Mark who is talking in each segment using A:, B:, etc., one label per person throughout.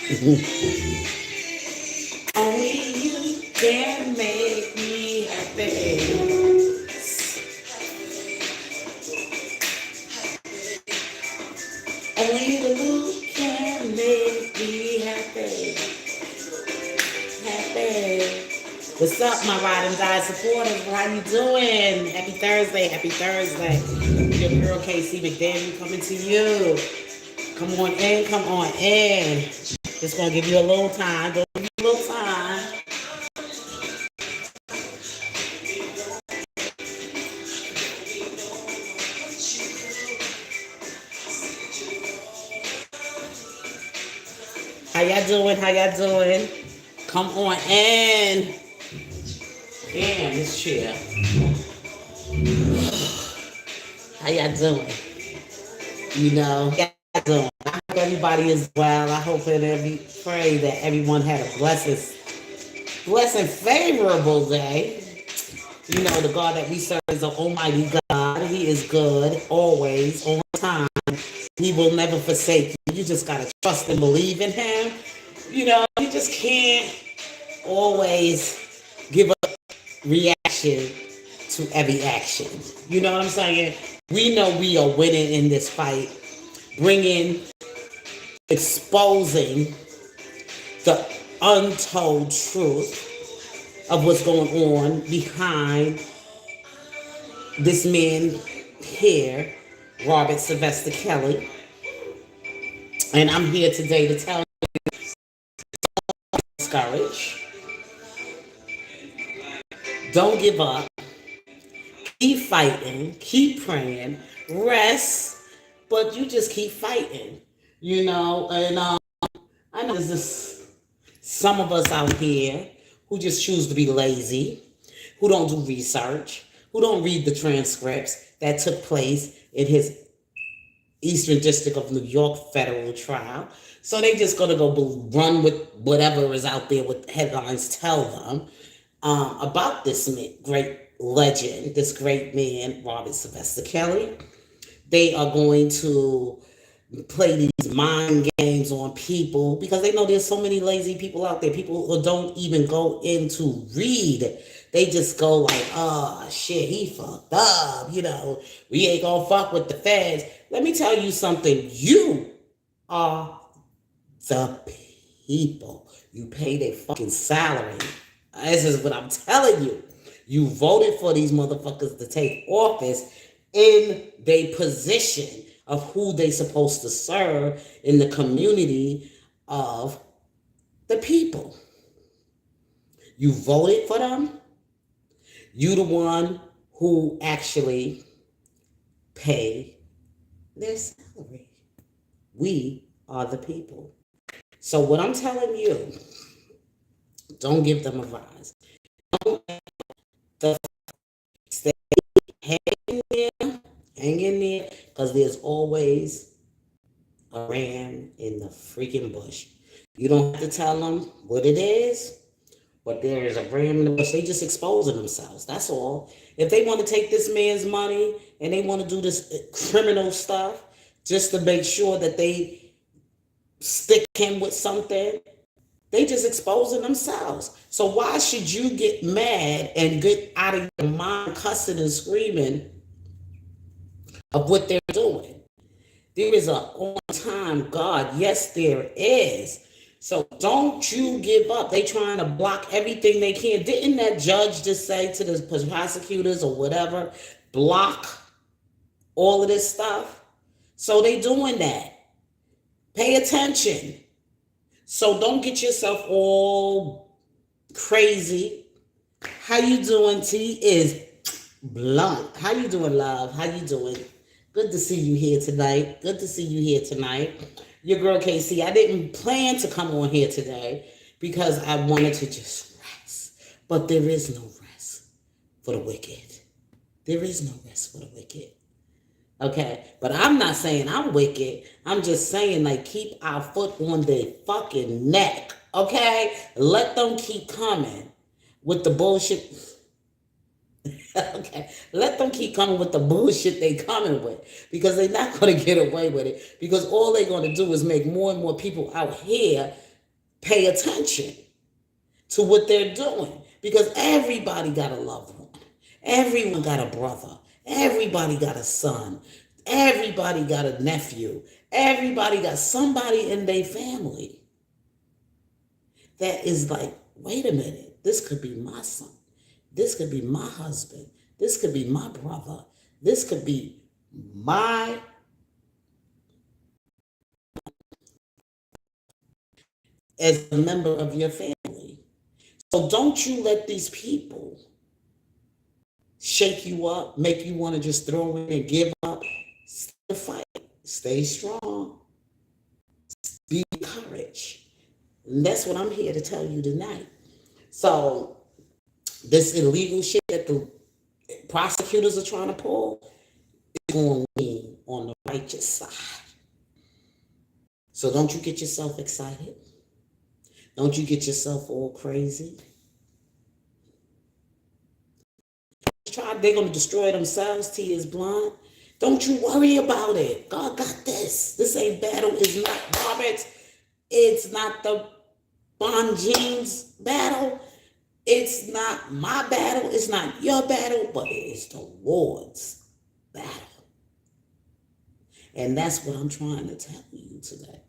A: Only you can make me happy. Only the Lord can make me happy. Happy. What's up, my ride and die supporters? How you doing? Happy Thursday. Happy Thursday. Your girl KC McDaniel coming to you. Come on in. Come on in. Just gonna give you a little time. Gonna give you a little time. How y'all doing? How y'all doing? Come on in. Damn, this chair. How y'all doing? How y'all doing? I hope everybody is well. I hope that pray that everyone had a blessed, favorable day. The God that we serve is an almighty God. He is good, always, all the time. He will never forsake you. You just got to trust and believe in him. You just can't always give a reaction to every action. You know what I'm saying? We know we are winning in this fight, exposing the untold truth of what's going on behind this man here, Robert Sylvester Kelly. And I'm here today to tell you, discourage. Don't give up. Keep fighting. Keep praying. Rest. But you just keep fighting. And I know there's some of us out here who just choose to be lazy, who don't do research, who don't read the transcripts that took place in his Eastern District of New York federal trial. So they just gonna go run with whatever is out there, what headlines tell them about this great legend, this great man, Robert Sylvester Kelly. They are going to play these mind games on people because they know there's so many lazy people out there. People who don't even go in to read. They just go like, oh shit, he fucked up. We ain't gonna fuck with the feds. Let me tell you something. You are the people. You pay their fucking salary. This is what I'm telling you. You voted for these motherfuckers to take office in their position of who they supposed to serve in the community of the people. You voted for them. You the one who actually pay their salary. We are the people. So what I'm telling you, don't give them advice. Don't stay hang in there, because there's always a ram in the freaking bush. You don't have to tell them what it is, but there is a ram in the bush. They just exposing themselves. That's all. If they want to take this man's money and they want to do this criminal stuff just to make sure that they stick him with something, they just exposing themselves. So why should you get mad and get out of your mind cussing and screaming of what they're doing? There is an on-time God. Yes, there is. So don't you give up. They trying to block everything they can. Didn't that judge just say to the prosecutors or whatever, block all of this stuff? So they doing that. Pay attention. So don't get yourself all crazy. How you doing, T? Is blunt. How you doing, love? How you doing? Good to see you here tonight. Good to see you here tonight. Your girl KC. I didn't plan to come on here today because I wanted to just rest. But there is no rest for the wicked. There is no rest for the wicked. Okay? But I'm not saying I'm wicked. I'm just saying, like, keep our foot on their fucking neck. Okay? Let them keep coming with the bullshit. Okay, let them keep coming with the bullshit they coming with, because they're not going to get away with it, because all they're going to do is make more and more people out here pay attention to what they're doing, because everybody got a loved one. Everyone got a brother. Everybody got a son. Everybody got a nephew. Everybody got somebody in their family that is like, wait a minute, this could be my son. This could be my husband. This could be my brother. This could be my as a member of your family. So don't you let these people shake you up, make you want to just throw in and give up. Stay fight. Stay strong. Be encouraged. And that's what I'm here to tell you tonight. So this illegal shit that the prosecutors are trying to pull is going to win on the righteous side. So don't you get yourself excited. Don't you get yourself all crazy. They're going to destroy themselves. T is blind. Don't you worry about it. God got this. This ain't battle. It's not Roberts. It's not the Bonjeans battle. It's not my battle. It's not your battle, but it is the Lord's battle. And that's what I'm trying to tell you today.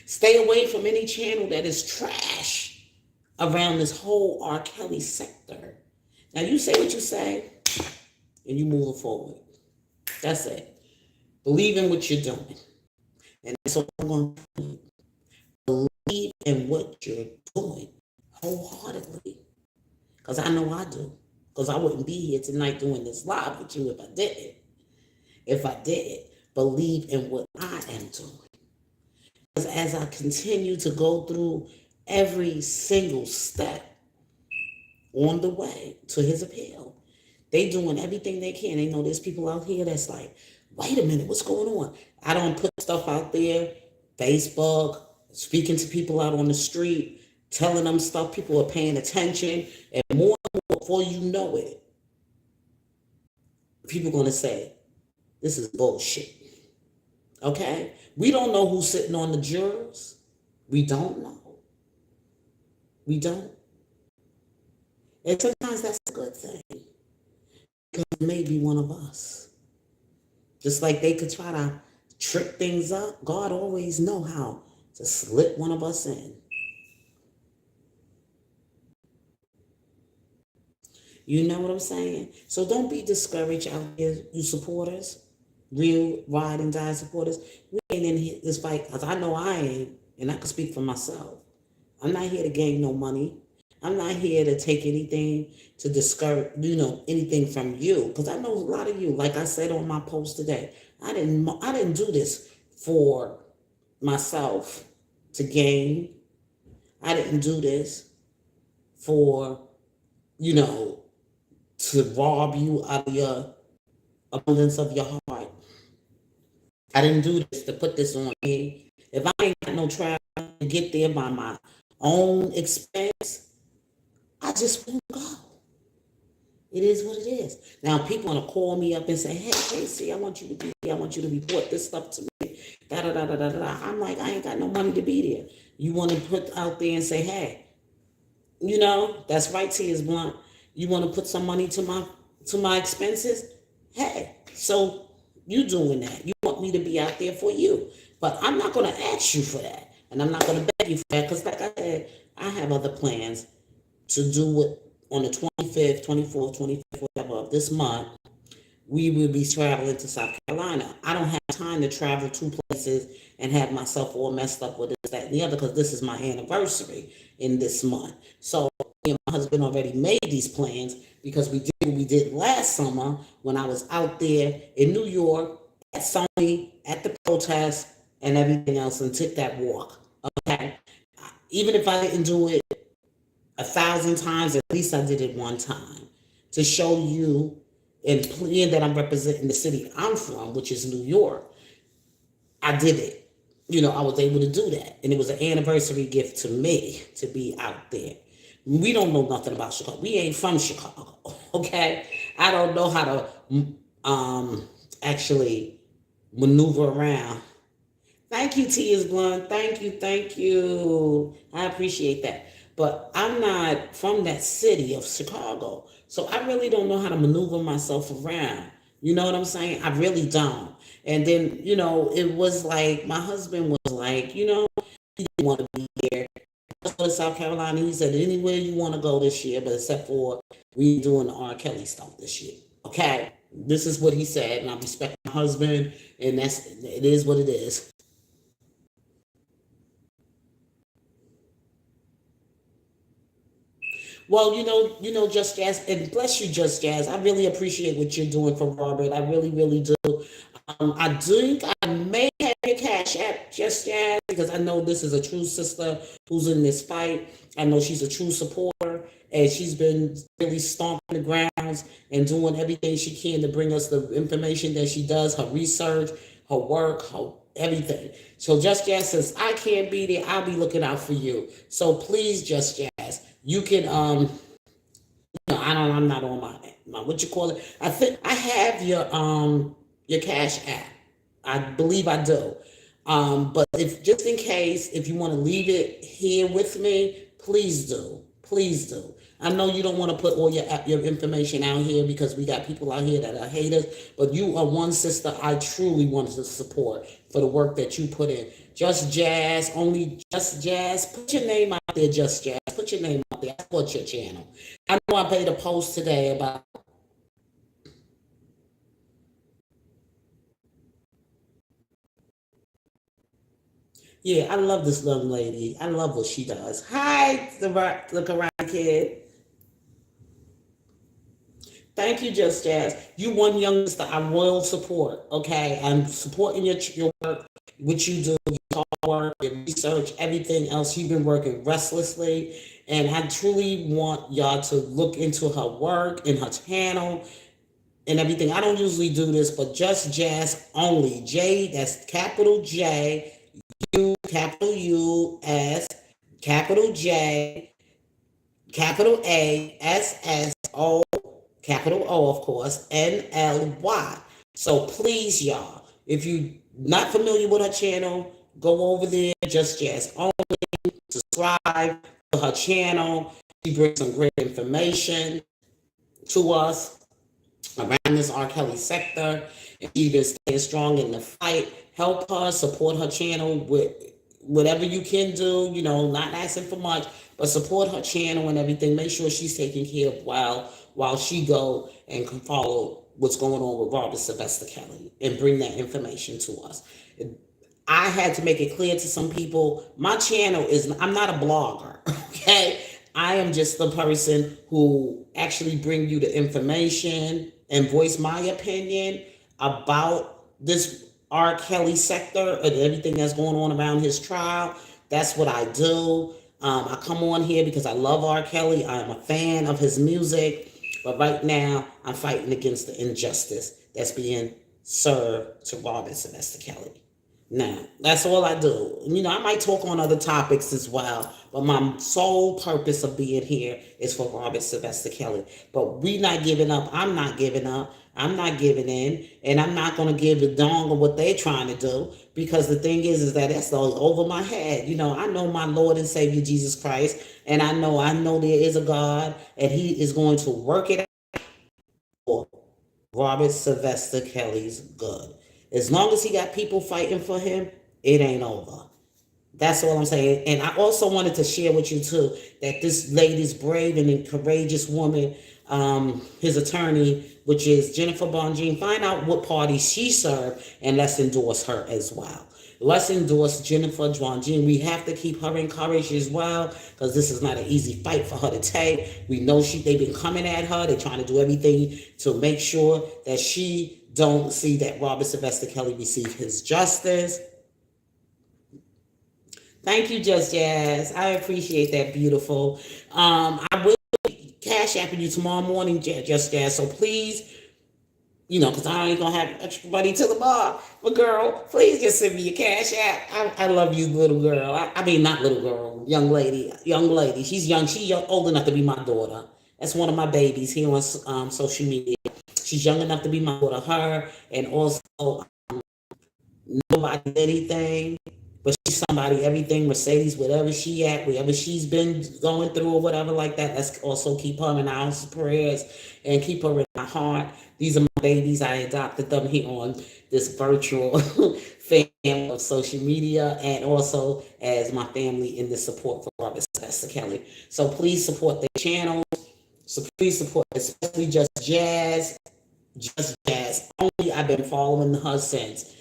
A: Stay away from any channel that is trash around this whole R. Kelly sector. Now you say what you say, and you move forward. That's it. Believe in what you're doing. And that's what I'm going to tell you. Believe in what you're doing wholeheartedly. Because I know I do. Because I wouldn't be here tonight doing this live with you if I didn't. If I did, believe in what I am doing. Because as I continue to go through every single step on the way to his appeal, they doing everything they can. They know there's people out here that's like, wait a minute, what's going on? I don't put stuff out there, Facebook, speaking to people out on the street, telling them stuff. People are paying attention. And more and more, before you know it, people are going to say, this is bullshit. Okay? We don't know who's sitting on the jurors. We don't know. We don't. And sometimes that's a good thing. Because it may be one of us. Just like they could try to trick things up, God always know how to slip one of us in. You know what I'm saying? So don't be discouraged out there, you supporters, real ride and die supporters. We ain't in this fight, because I know I ain't, and I can speak for myself. I'm not here to gain no money. I'm not here to take anything to discourage, anything from you. Because I know a lot of you, like I said on my post today, I didn't do this for myself to gain. I didn't do this for, to rob you out of your abundance of your heart. I didn't do this to put this on me. If I ain't got no travel to get there by my own expense, I just won't go. It is what it is. Now, people want to call me up and say, hey, Casey, I want you to be here. I want you to report this stuff to me. Da-da-da-da-da-da. I'm like, I ain't got no money to be there. You want to put out there and say, hey, that's right, T is blunt. You want to put some money to my expenses? Hey, so you doing that. You want me to be out there for you. But I'm not going to ask you for that. And I'm not going to beg you for that, because like I said, I have other plans to do it on the 25th, 24th, 25th, whatever of this month. We will be traveling to South Carolina. I don't have time to travel 2 places and have myself all messed up with this, that, and the other, because this is my anniversary in this month. So me and my husband already made these plans, because we did what we did last summer when I was out there in New York at Sony, at the protest and everything else, and took that walk. Okay? Even if I didn't do it 1,000 times, at least I did it one time to show you and clear that I'm representing the city I'm from, which is New York. I did it. I was able to do that. And it was an anniversary gift to me to be out there. We don't know nothing about Chicago. We ain't from Chicago, okay? I don't know how to actually maneuver around. Thank you, T is Blunt. Thank you, thank you. I appreciate that. But I'm not from that city of Chicago. So I really don't know how to maneuver myself around. You know what I'm saying? I really don't. And then, it was like my husband was like, he didn't want to be here. Let's go to South Carolina. He said, anywhere you want to go this year, but except for we doing the R. Kelly stuff this year. Okay. This is what he said, and I respect my husband, and it is what it is. Well, Just Jazz, and bless you, Just Jazz. I really appreciate what you're doing for Robert. I really, really do. I think I may have your cash app, Just Jazz, because I know this is a true sister who's in this fight. I know she's a true supporter, and she's been really stomping the grounds and doing everything she can to bring us the information that she does, her research, her work, her everything. So Just Jazz says, I can't be there. I'll be looking out for you. So please, Just Jazz, you can no, I'm not on my what you call it. I think I have your Cash app. I believe I do. But if just in case, if you want to leave it here with me, please do. Please do. I know you don't want to put all your information out here because we got people out here that are haters, but you are one sister I truly want to support for the work that you put in. Just Jazz, only Just Jazz. Put your name out there, Just Jazz. Put your name out there. I support your channel. I know I made a post today about. Yeah, I love this young lady. I love what she does. Hi, the Karate Kid. Thank you, Just Jazz. You one youngster I will support. Okay, I'm supporting your work, what you do, your hard work, your research, everything else. You've been working restlessly, and I truly want y'all to look into her work and her channel and everything. I don't usually do this, but Just Jazz only. J, that's capital J, U, capital U, S, capital J, capital A, S, S, O, capital O, of course, NLY. So please, y'all, if you are not familiar with her channel, go over there, Just Jazz only, subscribe to her channel. She brings some great information to us around this R. Kelly sector. And she been staying strong in the fight. Help her, support her channel with whatever you can do, not asking for much, but support her channel and everything. Make sure she's taken care of while she go and can follow what's going on with Robert Sylvester Kelly and bring that information to us. I had to make it clear to some people, my channel I'm not a blogger, okay? I am just the person who actually bring you the information and voice my opinion about this R. Kelly sector and everything that's going on around his trial. That's what I do. I come on here because I love R. Kelly. I am a fan of his music. But right now, I'm fighting against the injustice that's being served to Robert Sylvester Kelly. Now, that's all I do. I might talk on other topics as well, but my sole purpose of being here is for Robert Sylvester Kelly. But we not giving up. I'm not giving up. I'm not giving in, and I'm not going to give a dong of what they're trying to do because the thing is that that's all over my head. I know my Lord and Savior Jesus Christ, and I know there is a God, and He is going to work it out for Robert Sylvester Kelly's good. As long as he got people fighting for him, it ain't over. That's all I'm saying. And I also wanted to share with you too that this lady's brave and courageous woman, his attorney, which is Jennifer Bonjean, find out what party she served and let's endorse her as well. Let's endorse Jennifer Bonjean. We have to keep her encouraged as well because this is not an easy fight for her to take. We know they've been coming at her. They're trying to do everything to make sure that she don't see that Robert Sylvester Kelly receive his justice. Thank you, Just Jazz. I appreciate that, beautiful. I will cash apping you tomorrow morning, Just Jazz. So please, because I ain't gonna have extra money to the bar. But girl, please just send me your cash app. I love you, little girl. I mean, not little girl, young lady. Young lady. She's young. She's old enough to be my daughter. That's one of my babies here on social media. She's young enough to be my daughter. Her and also nobody anything, but she's somebody, everything, Mercedes, whatever she at, wherever she's been going through or whatever like that. Let's also keep her in our prayers and keep her in our heart. These are my babies. I adopted them here on this virtual family of social media, and also as my family in the support for Robert Sylvester Kelly. So please support their channel. So please support, especially Just Jazz. Just Jazz. Only I've been following her since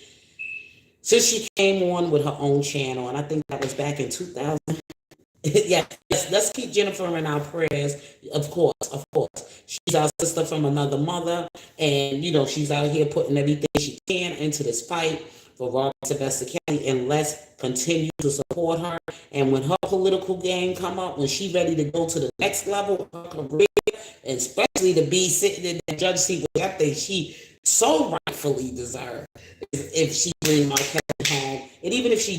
A: she came on with her own channel, and I think that was back in 2000. Yes, let's keep Jennifer in our prayers. Of course, of course. She's our sister from another mother, and she's out here putting everything she can into this fight for Robert Sylvester Kelly, and let's continue to support her. And when her political game come up, when she's ready to go to the next level of her career, and especially to be sitting in the judge seat, which I think she so rightfully deserves, if she bring Mark Kelly home, and even if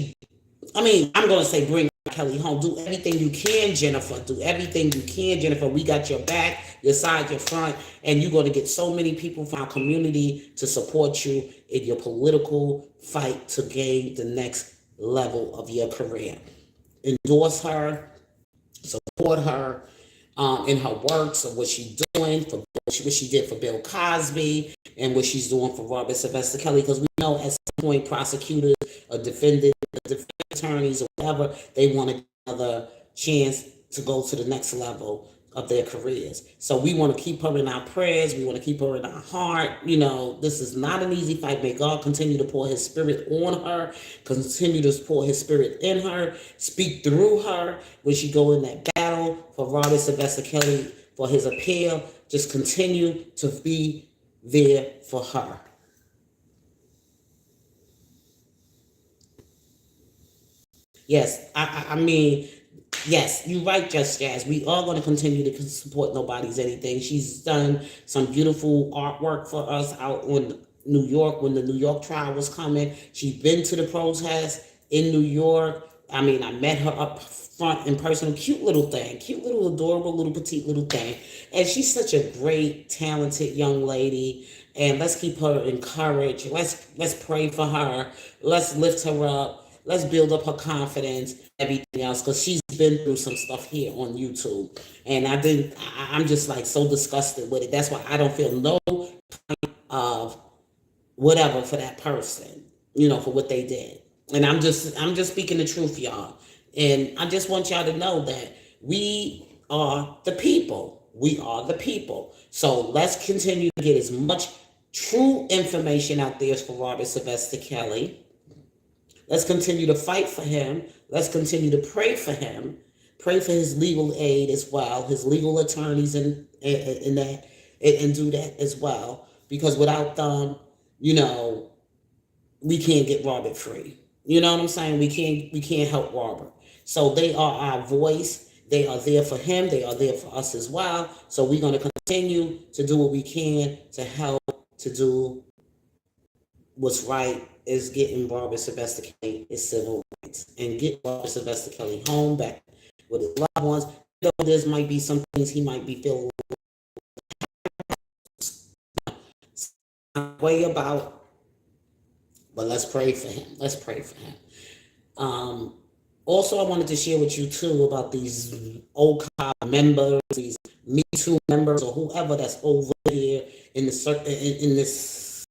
A: I'm going to say bring Kelly home. Do everything you can, Jennifer. Do everything you can, Jennifer. We got your back, your side, your front, and you're going to get so many people from our community to support you in your political fight to gain the next level of your career. Endorse her, support her in her works of what she's doing, for what she did for Bill Cosby, and what she's doing for Robert Sylvester Kelly, because we know at some point prosecutors or defense attorneys or whatever, they want another chance to go to the next level of their careers. So we want to keep her in our prayers. We want to keep her in our heart. This is not an easy fight. May God continue to pour his spirit on her, continue to pour his spirit in her, speak through her when she go in that battle for Robert Sylvester Kelly, for his appeal. Just continue to be there for her. Yes, I mean, yes, you're right, Just Jazz. We are going to continue to support Nobody's Anything. She's done some beautiful artwork for us out in New York when the New York trial was coming. She's been to the protest in New York. I mean, I met her up front in person. Cute little thing, cute little adorable little petite little thing, and she's such a great, talented young lady. And let's keep her encouraged. Let's pray for her. Let's lift her up. Let's build up her confidence, everything else, because she's been through some stuff here on YouTube, and I'm just like so disgusted with it. That's why I don't feel no kind of whatever for that person, for what they did. And I'm just speaking the truth, y'all. And I just want y'all to know that we are the people. We are the people. So let's continue to get as much true information out there for Robert Sylvester Kelly. Let's continue to fight for him. Let's continue to pray for him. Pray for his legal aid as well, his legal attorneys and that, and do that as well. Because without them, we can't get Robert free. You know what I'm saying? We can't help Robert. So they are our voice. They are there for him. They are there for us as well. So we're going to continue to do what we can to help to do what's right, is getting Robert Sylvester Kelly his civil rights and get Robert Sylvester Kelly home back with his loved ones. Though there might be some things he might be feeling way about, but let's pray for him. Let's pray for him. Also, I wanted to share with you too about these old cop members, these Me Too members, or whoever that's over here in this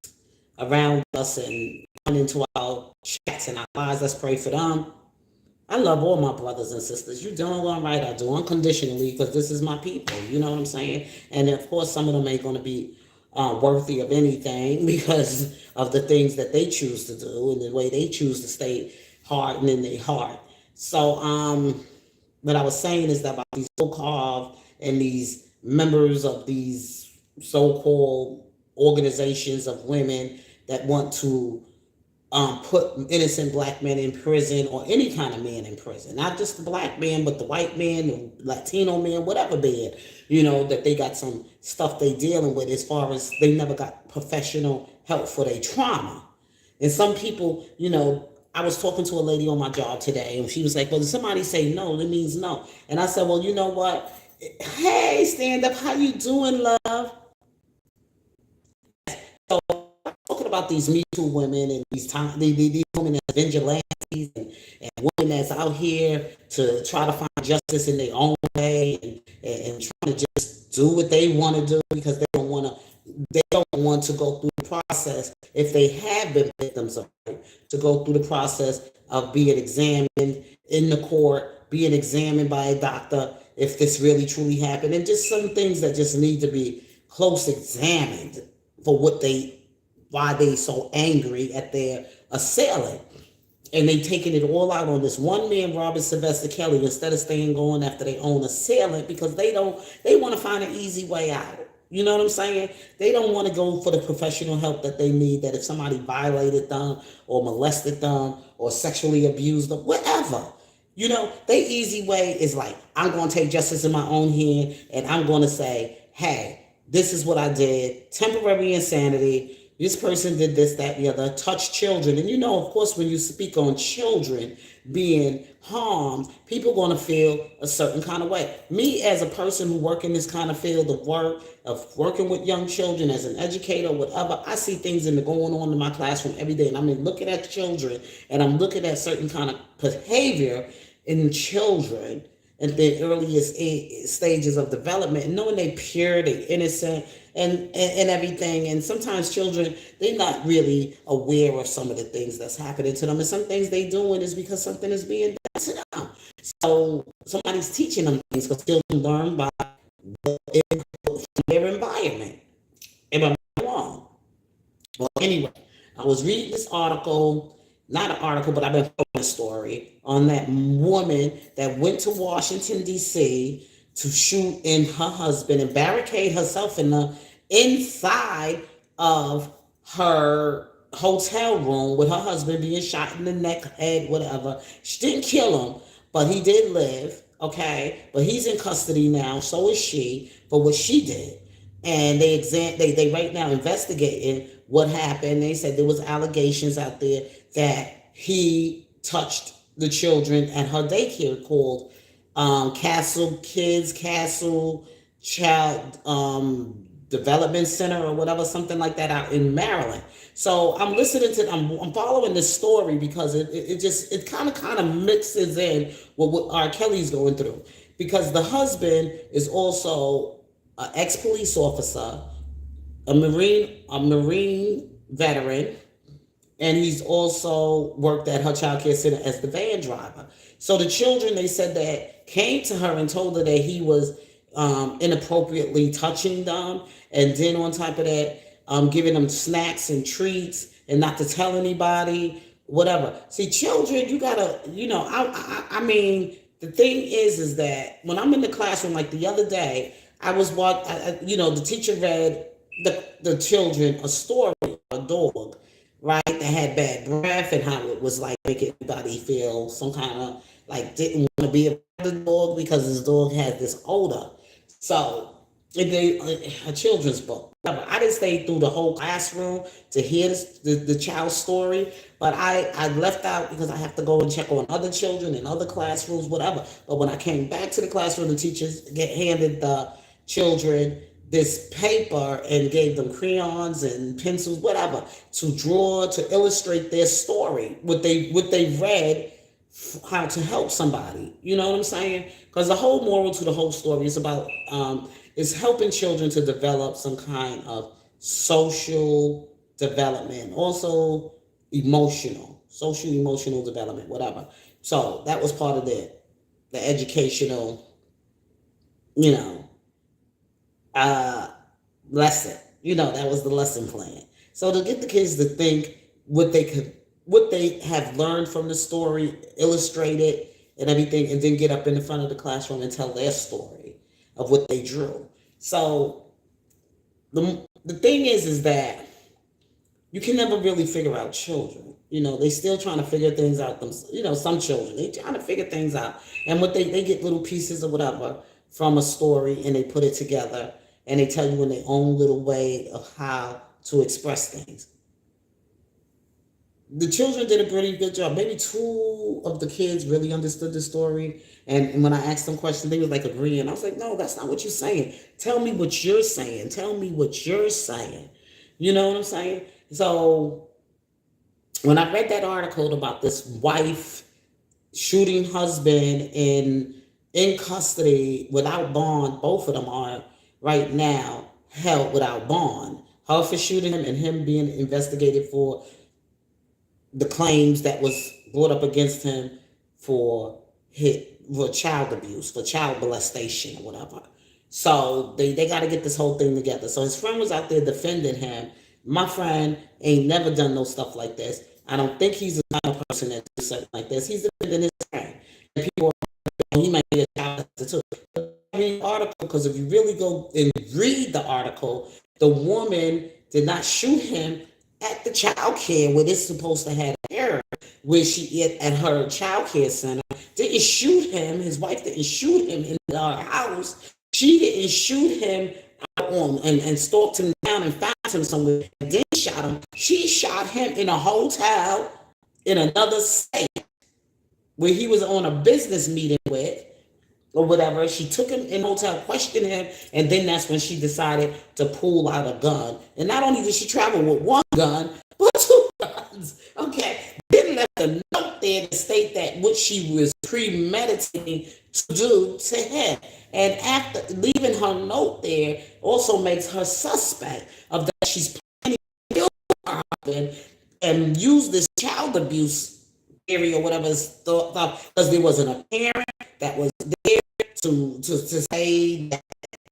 A: around us and into our chats and our lives. Let's pray for them. I love all my brothers and sisters. You're doing all right. I do unconditionally, because this is my people. You know what I'm saying? And of course, some of them ain't going to be worthy of anything because of the things that they choose to do and the way they choose to stay hardened in their heart. So, what I was saying is that about these so-called and these members of these so-called organizations of women that want to put innocent black men in prison, or any kind of man in prison, not just the black man, but the white man, the Latino man, whatever man, that they got some stuff they dealing with as far as they never got professional help for their trauma. And some people, I was talking to a lady on my job today, and she was like, well, if somebody say no, that means no. And I said, well, you know what? Hey, stand up. How you doing, love? So, talking about these Me Too women and these women as vigilantes and women that's out here to try to find justice in their own way and trying to just do what they want to do because they don't want to go through the process if they have been victims of it, to go through the process of being examined in the court, being examined by a doctor if this really truly happened, and just some things that just need to be close examined for why they so angry at their assailant. And they taking it all out on this one man, Robert Sylvester Kelly, instead of staying going after their own assailant because they want to find an easy way out. You know what I'm saying? They don't want to go for the professional help that they need, that if somebody violated them or molested them or sexually abused them, whatever. Their easy way is like, I'm going to take justice in my own hand and I'm going to say, hey, this is what I did. Temporary insanity. This person did this, that, the other, touched children. And of course, when you speak on children being harmed, people are going to feel a certain kind of way. Me, as a person who work in this kind of field of work, of working with young children as an educator, whatever, I see things going on in my classroom every day. And I'm looking at children and I'm looking at certain kind of behavior in children at the earliest stages of development, and knowing they pure, they innocent, and everything. And sometimes children, they're not really aware of some of the things that's happening to them, and some things they doing is because something is being done to them. So somebody's teaching them things because children learn by their environment. Am I wrong? Well, anyway, I was reading this article. Not an article, but I've been following a story on that woman that went to Washington, D.C. to shoot in her husband and barricade herself inside of her hotel room with her husband being shot in the neck, head, whatever. She didn't kill him, but he did live, okay? But he's in custody now, so is she, for what she did. And they right now investigating what happened. They said there was allegations out there that he touched the children at her daycare called Castle Child Development Center or whatever, something like that, out in Maryland. So I'm listening to, I'm following this story because it kind of mixes in with what R. Kelly's going through, because the husband is also an ex-police officer, a Marine veteran, and he's also worked at her child care center as the van driver. So the children, they said, that came to her and told her that he was inappropriately touching them, and then on top of that, giving them snacks and treats and not to tell anybody, whatever. See, children, you gotta, I mean, the thing is that when I'm in the classroom, like the other day, I was the teacher read the children a story of a dog, right, that had bad breath and how it was like making everybody feel some kind of like didn't want to be around the dog because his dog had this odor. So a children's book. I didn't stay through the whole classroom to hear the child's story, but I left out because I have to go and check on other children in other classrooms, whatever. But when I came back to the classroom, the teachers handed the children this paper and gave them crayons and pencils, whatever, to draw, to illustrate their story, what they read, how to help somebody. You know what I'm saying? Because the whole moral to the whole story is about is helping children to develop some kind of social development, also social emotional development, whatever. So that was part of the educational, lesson. That was the lesson plan. So to get the kids to think what they have learned from the story, illustrate it and everything, and then get up in the front of the classroom and tell their story of what they drew. So the thing is that you can never really figure out children. They still trying to figure things out. Some children, they trying to figure things out. And what they get little pieces of whatever from a story and they put it together and they tell you in their own little way of how to express things. The children did a pretty good job. Maybe 2 of the kids really understood the story. And when I asked them questions, they was like agreeing. I was like, no, that's not what you're saying. Tell me what you're saying. Tell me what you're saying. You know what I'm saying? So when I read that article about this wife shooting husband in custody without bond, both of them are right now held without bond. Her for shooting him and him being investigated for the claims that was brought up against him for for child abuse, for child molestation or whatever. So they got to get this whole thing together. So his friend was out there defending him. My friend ain't never done no stuff like this. I don't think he's the kind of person that do something like this. He's defending his friend. And people, he might be a child too. Read the article, because if you really go and read the article, the woman did not shoot him at the child care where it's supposed to have her, where she at her child care center. Didn't shoot him. His wife didn't shoot him in our house. She didn't shoot him out on and stalked him down and found him somewhere and then shot him. She shot him in a hotel in another state where he was on a business meeting with or whatever. She took him in the hotel, questioned him, and then that's when she decided to pull out a gun. And not only did she travel with one gun, but two guns. Okay. Then left a note there to state that what she was premeditating to do to him. And after leaving her note there also makes her suspect of that she's planning to kill her husband and use this child abuse theory or whatever is thought because there wasn't a parent that was there to say that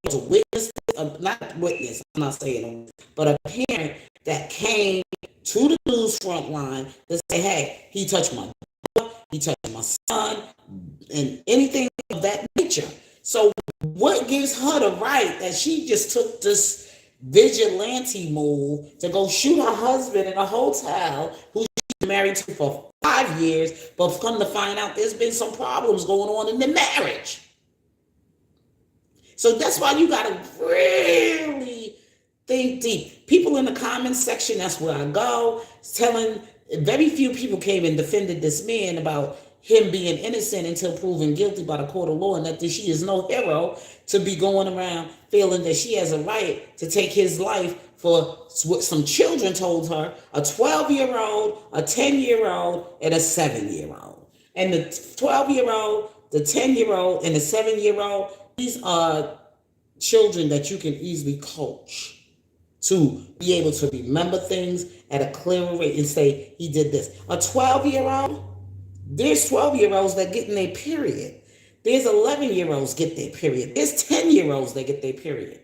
A: was a witness, not witness, I'm not saying, but a parent that came to the news front line to say, hey, he touched my daughter, he touched my son, and anything of that nature. So what gives her the right that she just took this vigilante move to go shoot her husband in a hotel who she's married to for 5 years, but come to find out there's been some problems going on in the marriage? So that's why you got to really think deep. People in the comments section, that's where I go, telling very few people came and defended this man about him being innocent until proven guilty by the court of law, and that she is no hero to be going around feeling that she has a right to take his life for what some children told her, a 12-year-old, a 10-year-old, and a 7-year-old. And the 12-year-old, the 10-year-old, and the 7-year-old, these are children that you can easily coach to be able to remember things at a clearer rate and say, he did this. A 12-year-old, there's 12-year-olds that get in their period. There's 11-year-olds get their period. There's 10-year-olds that get their period.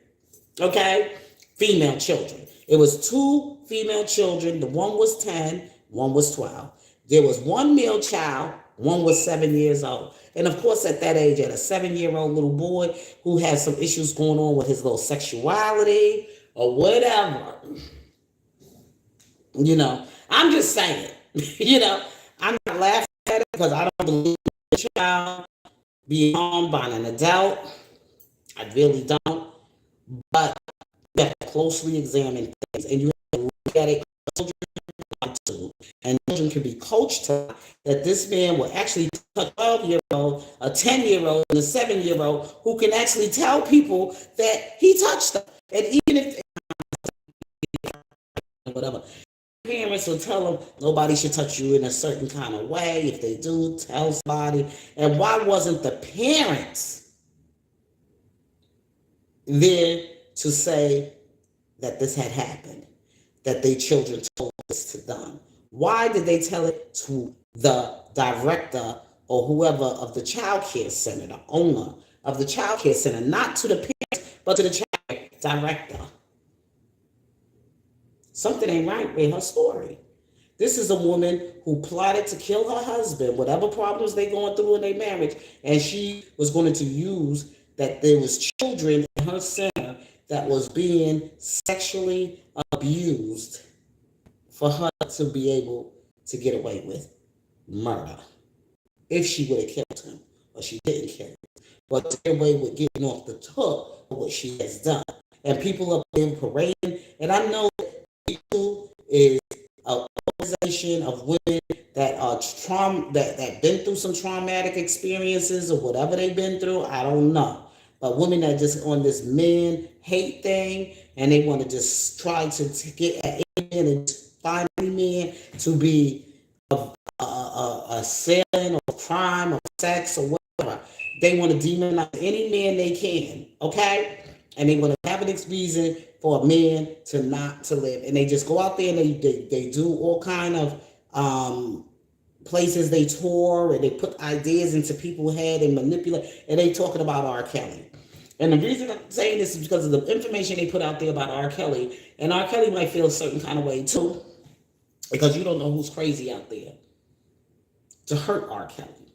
A: Okay? Female children. It was 2 female children. The one was 10, one was 12. There was 1 male child, one was 7 years old. And of course, at that age, at a 7-year-old little boy who has some issues going on with his little sexuality or whatever. I'm just saying, I'm not laughing at it because I don't believe a child being harmed by an adult. I really don't. But you have to closely examine things and you have to look at it. And children can be coached to that this man will actually touch a 12-year-old, a 10-year-old, and a 7-year-old who can actually tell people that he touched them. And even if whatever, parents will tell them nobody should touch you in a certain kind of way. If they do, tell somebody. And why wasn't the parents there to say that this had happened, that their children told this to them? Why did they tell it to the director or whoever of the child care center, the owner of the child care center, not to the parents, but to the child director? Something ain't right with her story. This is a woman who plotted to kill her husband, whatever problems they going through in their marriage, and she was going to use that there was children in her center that was being sexually abused for her to be able to get away with murder if she would have killed him, or she didn't kill him. But to get away with getting off the hook of what she has done. And people up there parading, and I know that people is an organization of women that are that been through some traumatic experiences or whatever they've been through. I don't know. But women that just on this men hate thing, and they want to just try to get at any man and find any man to be a sin or crime or sex or whatever. They want to demonize any man they can, okay? And they want to have an reason for a man to not to live. And they just go out there and they do all kind of places they tour, and they put ideas into people's head and manipulate, and they talking about R. Kelly. And the reason I'm saying this is because of the information they put out there about R. Kelly, and R. Kelly might feel a certain kind of way too, because you don't know who's crazy out there to hurt R. Kelly.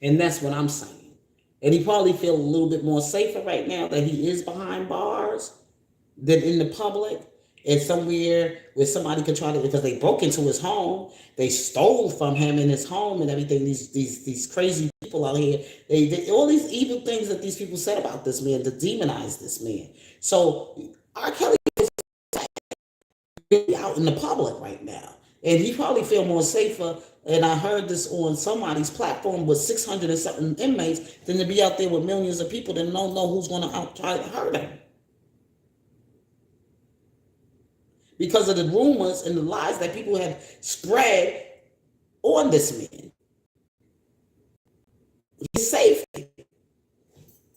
A: And that's what I'm saying. And he probably feel a little bit more safer right now that he is behind bars than in the public. And somewhere where somebody could try to, because they broke into his home, they stole from him in his home and everything. These crazy people out here, they all these evil things that these people said about this man to demonize this man. So R. Kelly is out in the public right now, and he probably feel more safer. And I heard this on somebody's platform with 600 and something inmates than to be out there with millions of people that don't know who's going to try to hurt him. Because of the rumors and the lies that people have spread on this man. His safety.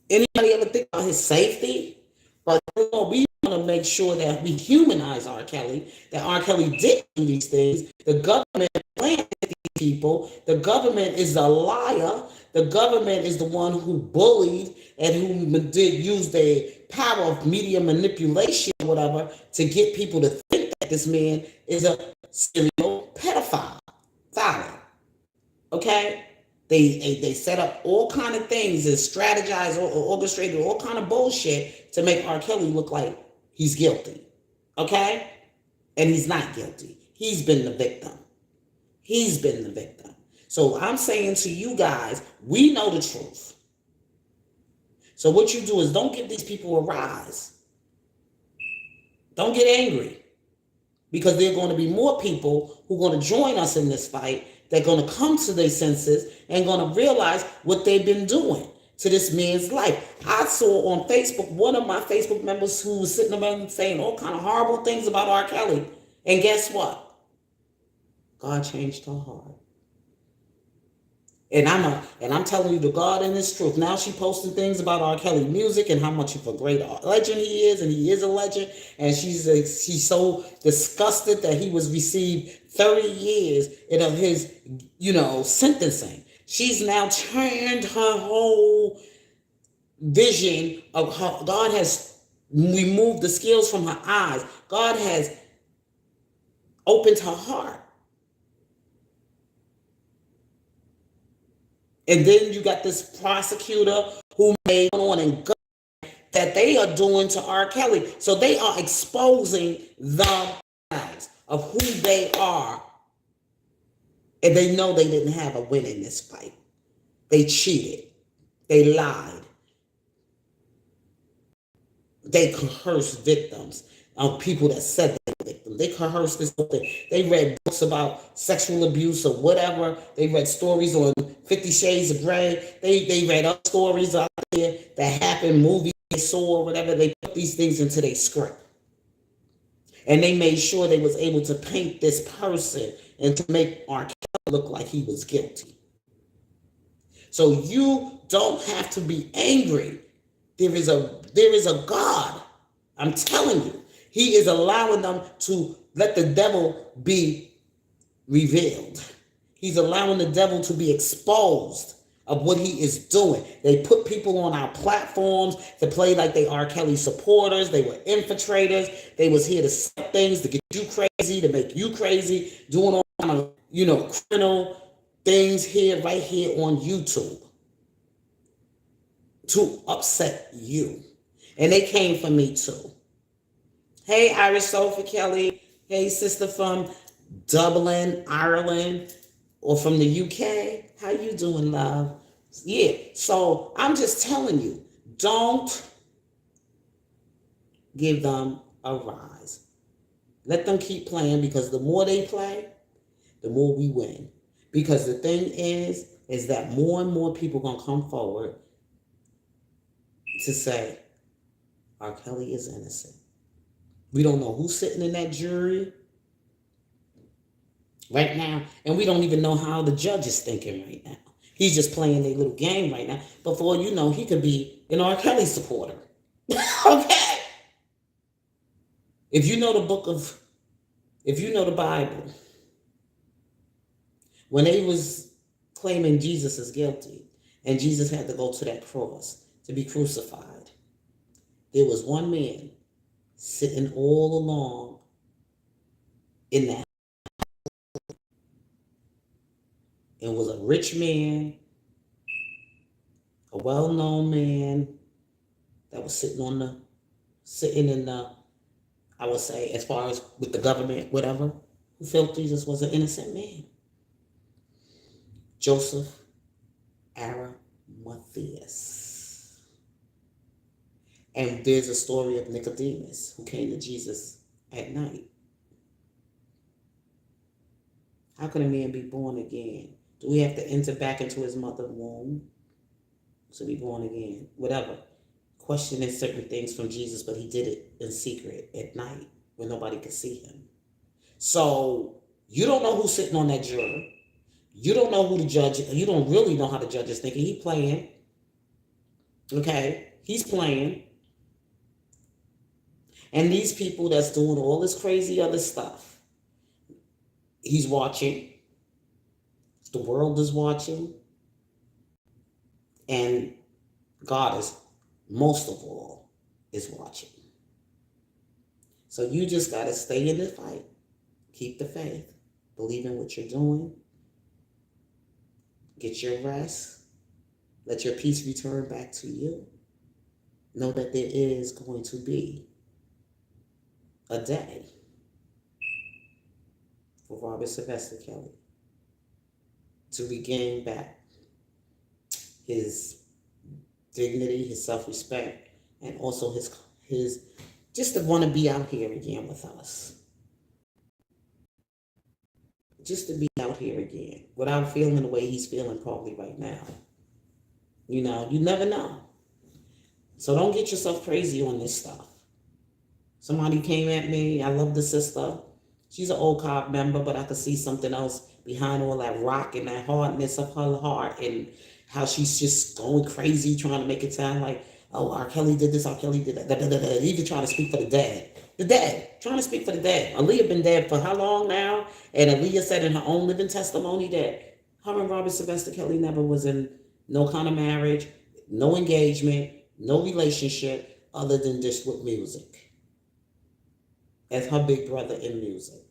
A: Anybody ever think about his safety? But we want to make sure that we humanize R. Kelly, that R. Kelly did do these things. The government planted these people. The government is a liar. The government is the one who bullied and who did use their power of media manipulation or whatever to get people to think that this man is a serial pedophile. Okay? They set up all kind of things and strategized or orchestrated all kind of bullshit to make R. Kelly look like he's guilty. Okay? And he's not guilty. He's been the victim. He's been the victim. So I'm saying to you guys, we know the truth. So what you do is don't give these people a rise. Don't get angry. Because there are going to be more people who are going to join us in this fight. They're going to come to their senses and going to realize what they've been doing to this man's life. I saw on Facebook, one of my Facebook members who was sitting around saying all kind of horrible things about R. Kelly. And guess what? God changed her heart. And I'm telling you the God and His truth. Now she posting things about R. Kelly music and how much of a great legend he is, and he is a legend. And she's so disgusted that he was received 30 years of his, sentencing. She's now turned her whole vision of how God has removed the scales from her eyes. God has opened her heart. And then you got this prosecutor who made on and that they are doing to R. Kelly. So they are exposing the lies of who they are. And they know they didn't have a win in this fight. They cheated. They lied. They coerced victims of people that said they were victims. They coerced this whole thing. They read books about sexual abuse or whatever. They read stories on 50 Shades of Grey. They read other stories out there that happened, movies they saw or whatever. They put these things into their script. And they made sure they was able to paint this person and to make R. Kelly look like he was guilty. So you don't have to be angry. There is a God. I'm telling you. He is allowing them to let the devil be revealed. He's allowing the devil to be exposed of what he is doing. They put people on our platforms to play like they are Kelly supporters. They were infiltrators. They was here to set things to get you crazy, to make you crazy, doing all kind of, criminal things right here on YouTube to upset you. And they came for me too. Hey, Irish Sophie Kelly. Hey, sister from Dublin, Ireland, or from the UK. How you doing, love? Yeah, so I'm just telling you, don't give them a rise. Let them keep playing, because the more they play, the more we win. Because the thing is that more and more people are going to come forward to say, R. Kelly is innocent. We don't know who's sitting in that jury right now, and we don't even know how the judge is thinking right now. He's just playing a little game right now. But for all you know, he could be an R. Kelly supporter. Okay? If you know the Bible, when they was claiming Jesus is guilty, and Jesus had to go to that cross to be crucified, there was one man sitting all along in that. It was a rich man, a well-known man that was sitting in the, I would say, as far as with the government, whatever, who felt Jesus was an innocent man. Joseph Arimatheus. And there's a story of Nicodemus who came to Jesus at night. How can a man be born again? Do we have to enter back into his mother's womb to be born again? Whatever. Questioning certain things from Jesus, but he did it in secret at night when nobody could see him. So you don't know who's sitting on that juror. You don't know who the judge is. You don't really know how the judge is thinking. He's playing. Okay? He's playing. And these people that's doing all this crazy other stuff, he's watching. The world is watching. And God is, most of all, is watching. So you just got to stay in the fight. Keep the faith. Believe in what you're doing. Get your rest. Let your peace return back to you. Know that there is going to be a day for Robert Sylvester Kelly to regain back his dignity, his self-respect, and also his just to want to be out here again with us. Just to be out here again without feeling the way he's feeling probably right now. You know, you never know. So don't get yourself crazy on this stuff. Somebody came at me. I love the sister. She's an old COB member, but I could see something else behind all that rock and that hardness of her heart and how she's just going crazy trying to make it sound like, oh, R. Kelly did this, R. Kelly did that. Da, da, da, da. Even trying to speak for the dead. The dead. Trying to speak for the dead. Aaliyah been dead for how long now? And Aaliyah said in her own living testimony that her and Robert Sylvester Kelly never was in no kind of marriage, no engagement, no relationship other than just with music. As her big brother in music.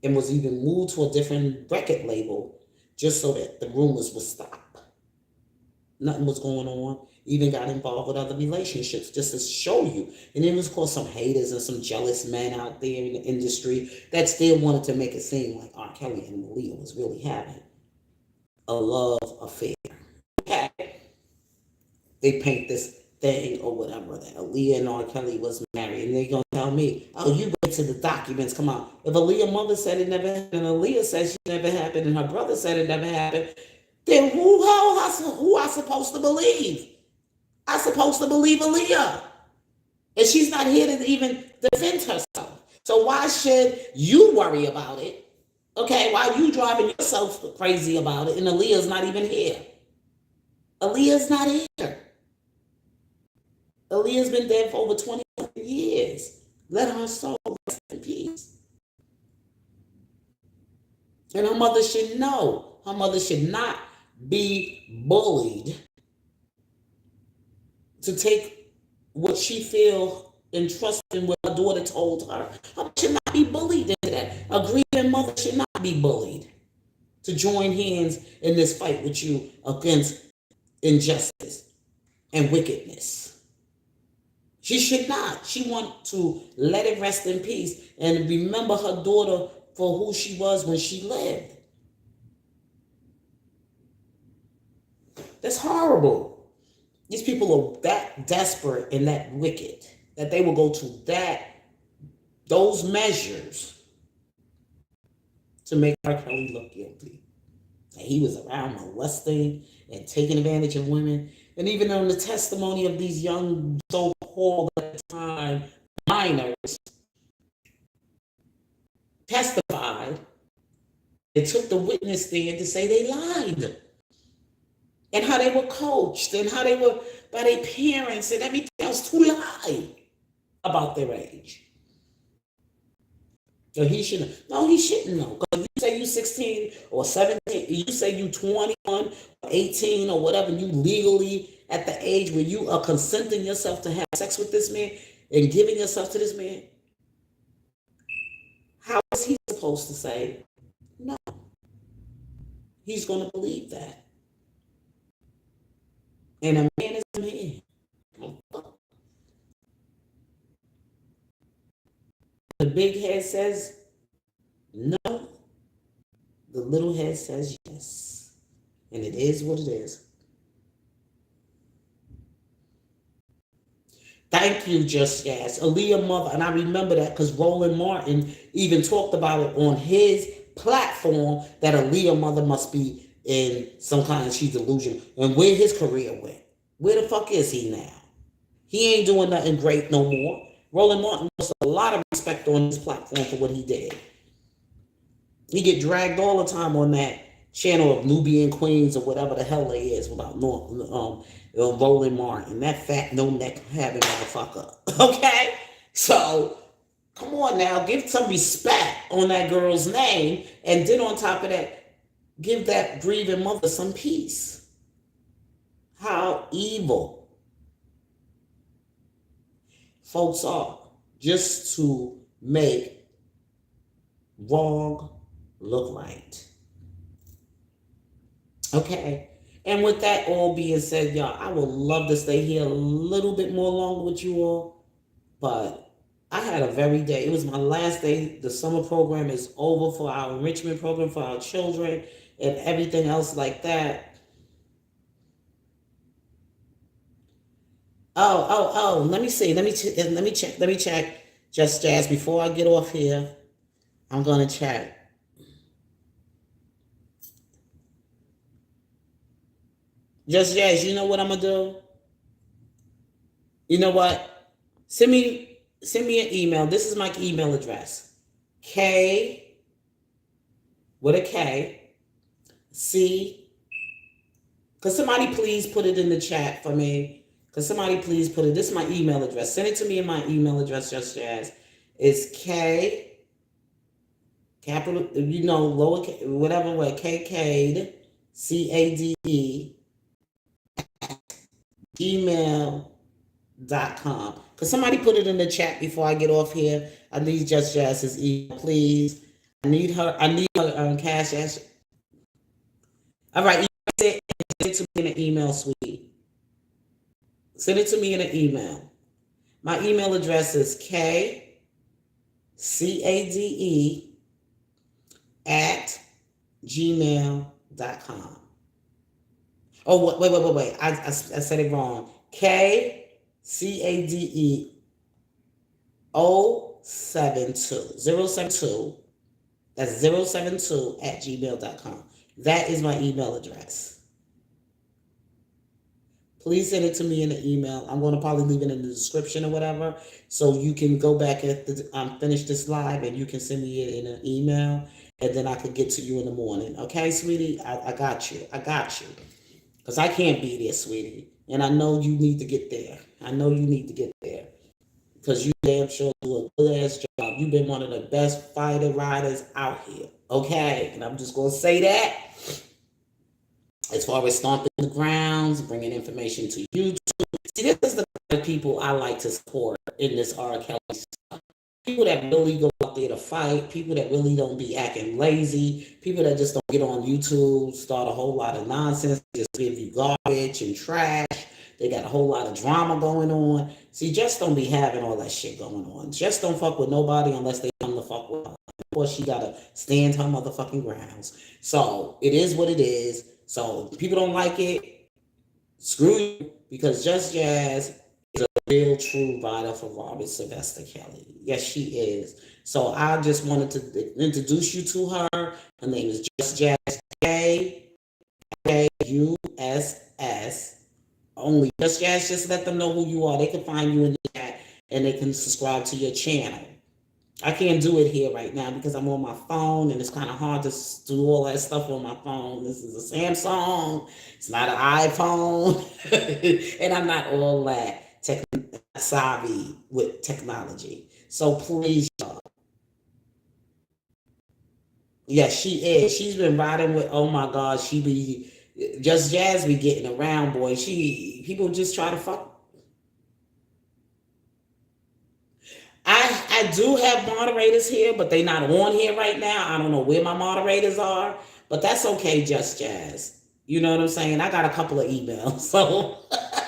A: And was even moved to a different record label just so that the rumors would stop. Nothing was going on. Even got involved with other relationships just to show you. And then of course some haters and some jealous men out there in the industry that still wanted to make it seem like R. Kelly and Aaliyah was really having a love affair. Okay. They paint this thing or whatever that Aaliyah and R. Kelly was married, and they're gonna tell me, oh, you wait till the documents come out. If Aaliyah's mother said it never happened, and Aaliyah said she never happened, and her brother said it never happened, then who I supposed to believe? I'm supposed to believe Aaliyah. And she's not here to even defend herself. So why should you worry about it? Okay, why are you driving yourself crazy about it and Aaliyah's not even here? Aaliyah's not here. Aaliyah's been dead for over 20 years. Let her soul rest in peace. And her mother should know. Her mother should not be bullied to take what she feels and trust in what her daughter told her. Her mother should not be bullied into that. A grieving mother should not be bullied to join hands in this fight with you against injustice and wickedness. She should not. She wants to let it rest in peace and remember her daughter for who she was when she lived. That's horrible. These people are that desperate and that wicked that they will go to those measures to make R. Kelly look guilty. That he was around molesting and taking advantage of women. And even on the testimony of these young so-called at the time minors testified, they took the witness stand to say they lied. And how they were coached and how they were by their parents and everything else to lie about their age. So he shouldn't. No, he shouldn't know. Because you say you 16 or 17, you say you 21 or 18 or whatever, you legally at the age where you are consenting yourself to have sex with this man and giving yourself to this man. How is he supposed to say no? He's going to believe that. And a man is a man. The big head says no. The little head says yes. And it is what it is. Thank you, Just Jazz. Aaliyah mother, and I remember that because Roland Martin even talked about it on his platform that Aaliyah mother must be in some kind of she's delusion. And where his career went. Where the fuck is he now? He ain't doing nothing great no more. Roland Martin lost a lot of respect on his platform for what he did. He get dragged all the time on that channel of Nubian Queens or whatever the hell they is without Roland Martin, that fat no neck having motherfucker. Okay, so come on now, give some respect on that girl's name, and then on top of that, give that grieving mother some peace. How evil folks are just to make wrong look right. Okay. And with that all being said, y'all, I would love to stay here a little bit more longer with you all. But I had a very day. It was my last day. The summer program is over for our enrichment program for our children and everything else like that. Oh, let me see. Let me check. Just Jazz, before I get off here, I'm going to check. Just Jazz, you know what I'm going to do? You know what? Send me an email. This is my email address. K, with a K, C. Could somebody please put it in the chat for me? Could somebody please put it? This is my email address. Send it to me in my email address, Just Jazz. It's K, capital, lower, whatever way, KK'd, CADE, gmail.com. Could somebody put it in the chat before I get off here? I need Just Jazz's email, please. I need her cash app. All right, send it to me in an email, sweetie. Send it to me in an email. My email address is kcade@gmail.com. Oh, wait. I said it wrong. KCADE 072. That's 072 at gmail.com. That is my email address. Please send it to me in an email. I'm going to probably leave it in the description or whatever. So you can go back after finish this live and you can send me it in an email. And then I could get to you in the morning. Okay, sweetie? I got you. Because I can't be there, sweetie. And I know you need to get there. Because you damn sure do a good ass job. You've been one of the best fighter riders out here. Okay? And I'm just going to say that. As far as stomping the grounds, bringing information to YouTube. See, this is the kind of people I like to support in this R. Kelly stuff. People that really go out there to fight, people that really don't be acting lazy, people that just don't get on YouTube, start a whole lot of nonsense, just give you garbage and trash. They got a whole lot of drama going on. See, just don't be having all that shit going on. Just don't fuck with nobody unless they come to fuck with her. Of course, she gotta stand her motherfucking grounds. So, it is what it is. So, if people don't like it, screw you, because Just Jazz is a real true rider for Robert Sylvester Kelly. Yes, she is. So, I just wanted to introduce you to her. Her name is Just Jazz, K-U-S-S, only only. Just let them know who you are. They can find you in the chat and they can subscribe to your channel. I can't do it here right now because I'm on my phone and it's kind of hard to do all that stuff on my phone. This is a Samsung. It's not an iPhone. And I'm not all that savvy with technology. So please, y'all. Yeah, she is. She's been riding with, oh my God, she be, Just Jazz be getting around, boy. People just try to fuck. I do have moderators here, but they not on here right now. I don't know where my moderators are, but that's okay, Just Jazz. You know what I'm saying? I got a couple of emails, so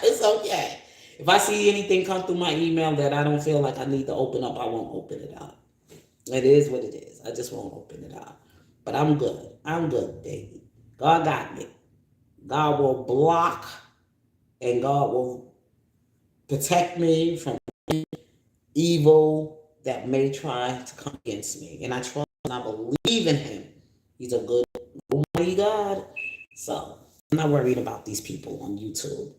A: it's okay. If I see anything come through my email that I don't feel like I need to open up, I won't open it up. It is what it is. I just won't open it up. But I'm good. I'm good, baby. God got me. God will block and God will protect me from evil that may try to come against me. And I trust and I believe in him. He's a good, mighty God. So I'm not worried about these people on YouTube.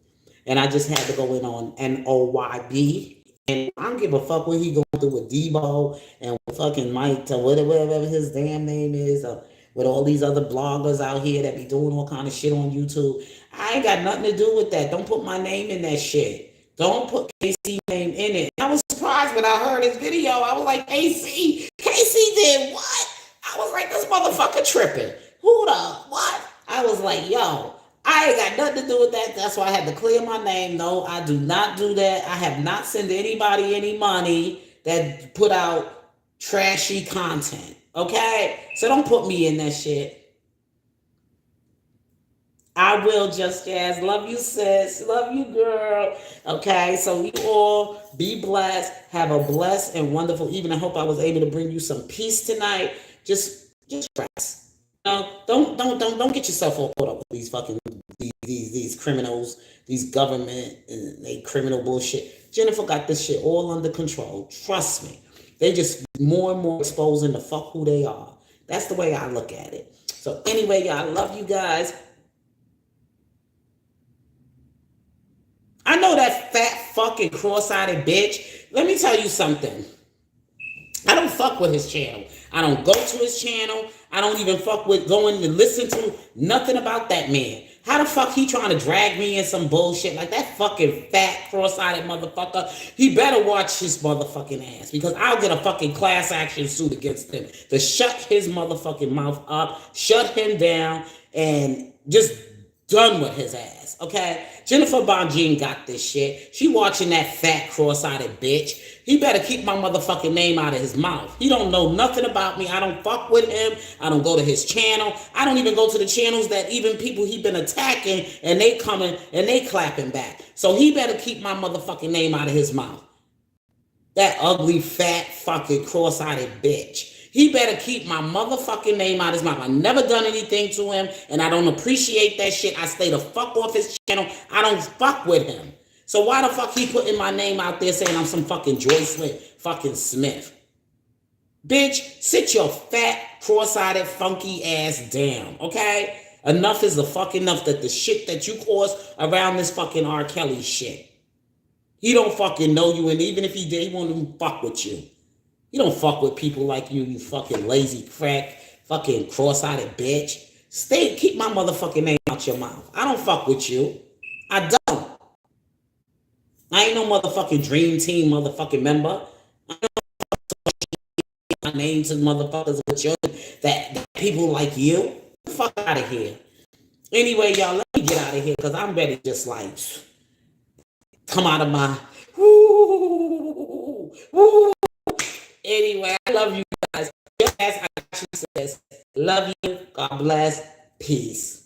A: And I just had to go in on NOYB. And I don't give a fuck what he going through with Debo and with fucking Mike or whatever his damn name is, or with all these other bloggers out here that be doing all kind of shit on YouTube. I ain't got nothing to do with that. Don't put my name in that shit. Don't put KC name in it. I was surprised when I heard his video. I was like, KC did what? I was like, this motherfucker tripping. Who the what? I was like, yo, I ain't got nothing to do with that. That's why I had to clear my name. No, I do not do that. I have not sent anybody any money that put out trashy content. Okay? So don't put me in that shit. I will, Just Jazz. Love you, sis. Love you, girl. Okay, so you all be blessed. Have a blessed and wonderful evening. I hope I was able to bring you some peace tonight. Just rest. Don't get yourself all caught up with these fucking these criminals, these government and they criminal bullshit. Jennifer got this shit all under control. Trust me. They just more and more exposing the fuck who they are. That's the way I look at it. So anyway, y'all, I love you guys. I know that fat fucking cross-eyed bitch. Let me tell you something. I don't fuck with his channel. I don't go to his channel. I don't even fuck with going to listen to nothing about that man. How the fuck he trying to drag me in some bullshit like that fucking fat cross-eyed motherfucker? He better watch his motherfucking ass because I'll get a fucking class action suit against him to shut his motherfucking mouth up, shut him down, and just done with his ass, okay? Jennifer Bonjean got this shit. She watching that fat cross-eyed bitch. He better keep my motherfucking name out of his mouth. He don't know nothing about me. I don't fuck with him. I don't go to his channel. I don't even go to the channels that even people he been attacking and they coming and they clapping back. So he better keep my motherfucking name out of his mouth. That ugly, fat, fucking cross-eyed bitch. He better keep my motherfucking name out of his mouth. I never done anything to him, and I don't appreciate that shit. I stay the fuck off his channel. I don't fuck with him. So why the fuck he putting my name out there saying I'm some fucking Joycelyn fucking Smith? Bitch, sit your fat, cross-eyed, funky ass down, okay? Enough is the fuck enough that the shit that you caused around this fucking R. Kelly shit. He don't fucking know you, and even if he did, he won't even fuck with you. You don't fuck with people like you fucking lazy crack, fucking cross-eyed bitch. Keep my motherfucking name out your mouth. I don't fuck with you. I don't. I ain't no motherfucking Dream Team motherfucking member. I don't my name to motherfuckers with you that people like you. Get the fuck out of here. Anyway, y'all, let me get out of here because I'm ready to just like come out of my woo. Anyway, I love you guys. Yes, I got you, sis. Love you. God bless. Peace.